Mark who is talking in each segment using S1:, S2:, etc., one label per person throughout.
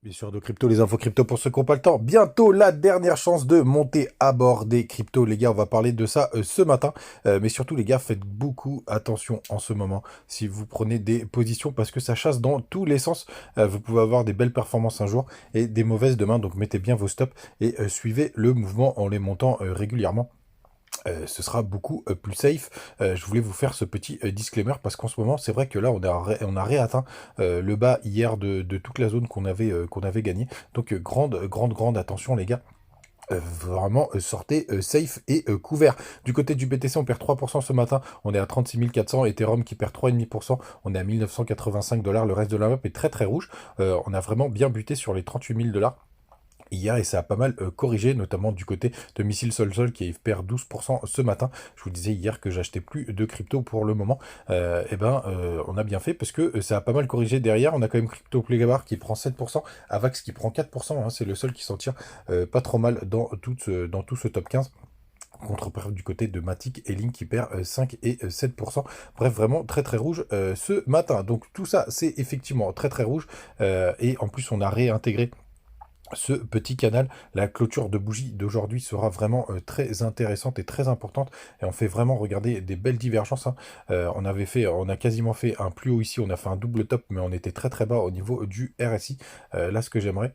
S1: Bien sûr, de crypto, les infos crypto pour ceux qui n'ont pas le temps. Bientôt la dernière chance de monter à bord des cryptos. Les gars, on va parler de ça ce matin. Mais surtout, les gars, faites beaucoup attention en ce moment si vous prenez des positions parce que ça chasse dans tous les sens. Vous pouvez avoir des belles performances un jour et des mauvaises demain. Donc mettez bien vos stops et suivez le mouvement en les montant régulièrement. Ce sera beaucoup plus safe. Je voulais vous faire ce petit disclaimer parce qu'en ce moment, c'est vrai que là, on a réatteint le bas hier de toute la zone qu'on avait gagné. Donc, grande attention, les gars. Vraiment, sortez safe et couvert. Du côté du BTC, on perd 3% ce matin. On est à 36 400. Ethereum qui perd 3,5%. On est à 1985 dollars. Le reste de la map est très très rouge. On a vraiment bien buté sur les 38 000 dollars hier et ça a pas mal corrigé, notamment du côté de Missile Sol qui perd 12% ce matin. Je vous disais hier que j'achetais plus de crypto pour le moment. On a bien fait parce que ça a pas mal corrigé derrière. On a quand même Crypto Playbar qui prend 7%, Avax qui prend 4%, hein, c'est le seul qui s'en tire pas trop mal dans tout ce top 15. Contre du côté de Matic et Link qui perd 5 et 7%. Bref, vraiment très très rouge ce matin. Donc tout ça, c'est effectivement très très rouge. Et en plus, on a réintégré ce petit canal. La clôture de bougie d'aujourd'hui sera vraiment très intéressante et très importante. Et on fait vraiment regarder des belles divergences, hein. On a quasiment fait un plus haut ici, on a fait un double top, mais on était très très bas au niveau du RSI. Là, ce que j'aimerais,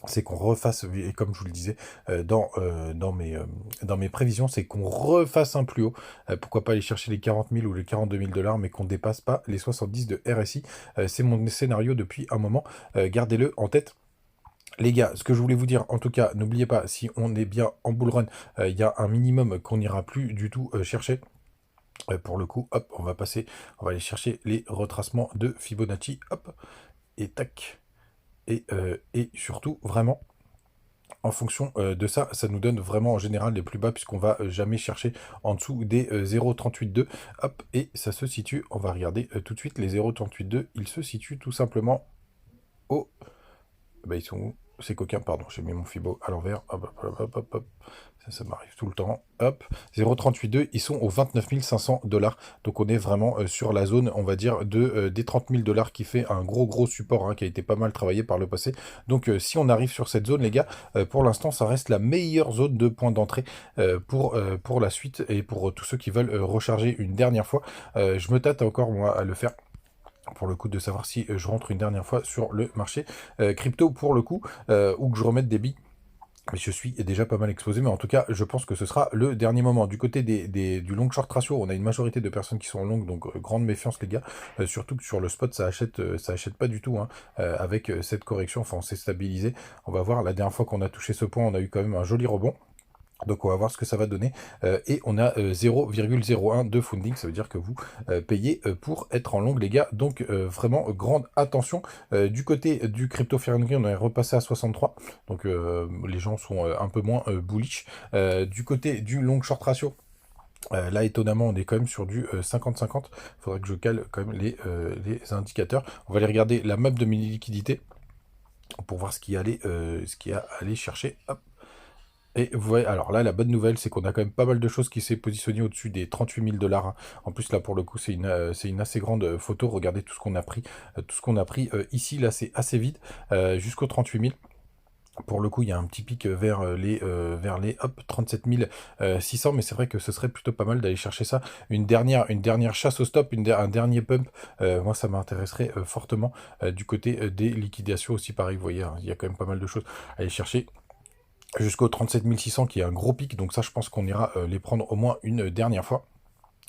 S1: c'est qu'on refasse, et comme je vous le disais dans mes prévisions, c'est qu'on refasse un plus haut. Pourquoi pas aller chercher les 40 000 ou les 42 000 dollars, mais qu'on ne dépasse pas les 70 de RSI. C'est mon scénario depuis un moment. Gardez-le en tête. Les gars, ce que je voulais vous dire, en tout cas, n'oubliez pas, si on est bien en bull run, il y a un minimum qu'on n'ira plus du tout chercher. Pour le coup, hop, on va aller chercher les retracements de Fibonacci, hop, et tac. Et surtout, vraiment, en fonction de ça, ça nous donne vraiment en général les plus bas, puisqu'on va jamais chercher en dessous des 0,382. Hop, et ça se situe, on va regarder tout de suite, les 0,382, ils se situent tout simplement au. Bah, ils sont où? C'est coquin, pardon, j'ai mis mon Fibo à l'envers. Hop, hop, hop, hop, hop, hop. Ça m'arrive tout le temps. Hop, 0,382, ils sont aux 29 500 dollars. Donc on est vraiment sur la zone, on va dire, des 30 000 dollars qui fait un gros support, hein, qui a été pas mal travaillé par le passé. Donc si on arrive sur cette zone, les gars, pour l'instant, ça reste la meilleure zone de point d'entrée pour la suite et pour tous ceux qui veulent recharger une dernière fois. Je me tâte encore, moi, à le faire pour le coup de savoir si je rentre une dernière fois sur le marché crypto pour le coup ou que je remette des billes. Mais je suis déjà pas mal exposé, mais en tout cas, je pense que ce sera le dernier moment. Du côté du long short ratio, on a une majorité de personnes qui sont longues, donc grande méfiance les gars. Surtout que sur le spot, ça achète pas du tout, hein, avec cette correction. Enfin, on s'est stabilisé. On va voir. La dernière fois qu'on a touché ce point, on a eu quand même un joli rebond. Donc on va voir ce que ça va donner. Et on a 0,01 de funding, ça veut dire que vous payez pour être en long les gars. Donc vraiment grande attention. Du côté du crypto Fear and Greed, on est repassé à 63. Donc les gens sont un peu moins bullish. Du côté du long short ratio, là, étonnamment, on est quand même sur du 50-50. Il faudrait que je cale quand même les indicateurs. On va aller regarder la map de mes liquidités pour voir ce qui a à aller chercher. Hop. Et vous voyez, alors là, la bonne nouvelle, c'est qu'on a quand même pas mal de choses qui s'est positionné au-dessus des 38 000 dollars, hein. En plus, là, pour le coup, c'est une assez grande photo. Regardez tout ce qu'on a pris. Tout ce qu'on a pris ici, là, c'est assez vide, jusqu'aux 38 000. Pour le coup, il y a un petit pic vers les hop, 37 600, mais c'est vrai que ce serait plutôt pas mal d'aller chercher ça. Une dernière chasse au stop, un dernier pump. Moi, ça m'intéresserait fortement. Du côté des liquidations aussi, pareil, vous voyez, hein, il y a quand même pas mal de choses à aller chercher jusqu'au 37 600 qui est un gros pic, donc ça je pense qu'on ira les prendre au moins une dernière fois.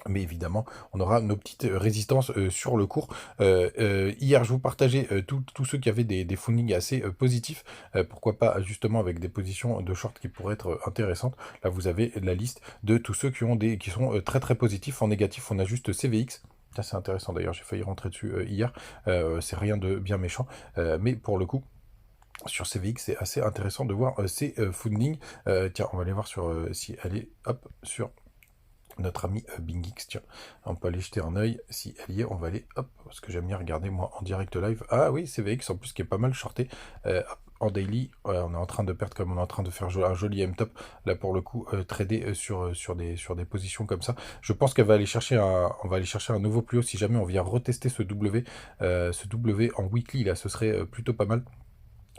S1: Mais évidemment, on aura nos petites résistances sur le cours. Hier, je vous partageais tous ceux qui avaient des fundings assez positifs. Pourquoi pas justement avec des positions de short qui pourraient être intéressantes. Là, vous avez la liste de tous ceux qui sont très très positifs. En négatif, on a juste CVX. Ça, c'est intéressant d'ailleurs, j'ai failli rentrer dessus hier. C'est rien de bien méchant. Mais pour le coup, sur CVX, c'est assez intéressant de voir ces fundings. Tiens, on va aller voir si elle est hop, sur notre ami BingX. Tiens, on peut aller jeter un œil. Si elle y est, on va aller hop, parce que j'aime bien regarder moi en direct live. Ah oui, CVX en plus qui est pas mal shorté. Hop, en daily, ouais, on est en train de perdre comme on est en train de faire un joli M-top. Là pour le coup, trader sur des positions comme ça. Je pense qu'elle va aller chercher on va aller chercher un nouveau plus haut si jamais on vient retester ce W en weekly là, ce serait plutôt pas mal.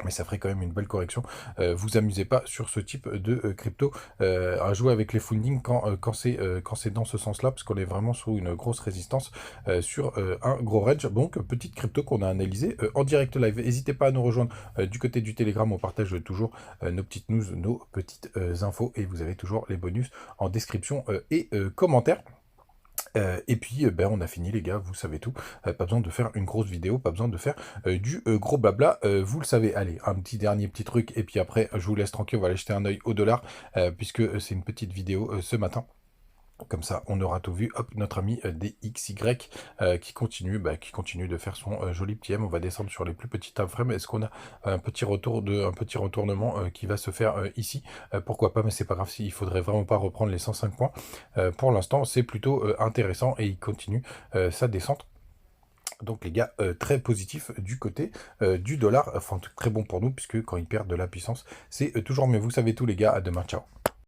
S1: Mais ça ferait quand même une belle correction. Vous amusez pas sur ce type de crypto à jouer avec les funding quand c'est dans ce sens-là, parce qu'on est vraiment sous une grosse résistance sur un gros range. Donc, petite crypto qu'on a analysée en direct live. N'hésitez pas à nous rejoindre du côté du Telegram. On partage toujours nos petites news, nos petites infos, et vous avez toujours les bonus en description et commentaires. Et puis, ben, on a fini les gars, vous savez tout. Pas besoin de faire une grosse vidéo, pas besoin de faire du gros blabla, vous le savez. Allez, un petit dernier petit truc, et puis après, je vous laisse tranquille, on va aller jeter un œil au dollar, puisque c'est une petite vidéo ce matin. Comme ça, on aura tout vu. Hop, notre ami DXY qui continue de faire son joli petit M. On va descendre sur les plus petits time frames. Est-ce qu'on a un petit retournement qui va se faire ici? Pourquoi pas, mais c'est pas grave. Il faudrait vraiment pas reprendre les 105 points. Pour l'instant, c'est plutôt intéressant et il continue sa descente. Donc les gars, très positif du côté du dollar. Enfin, très bon pour nous puisque quand il perd de la puissance, c'est toujours mieux. Vous savez tout les gars. À demain. Ciao.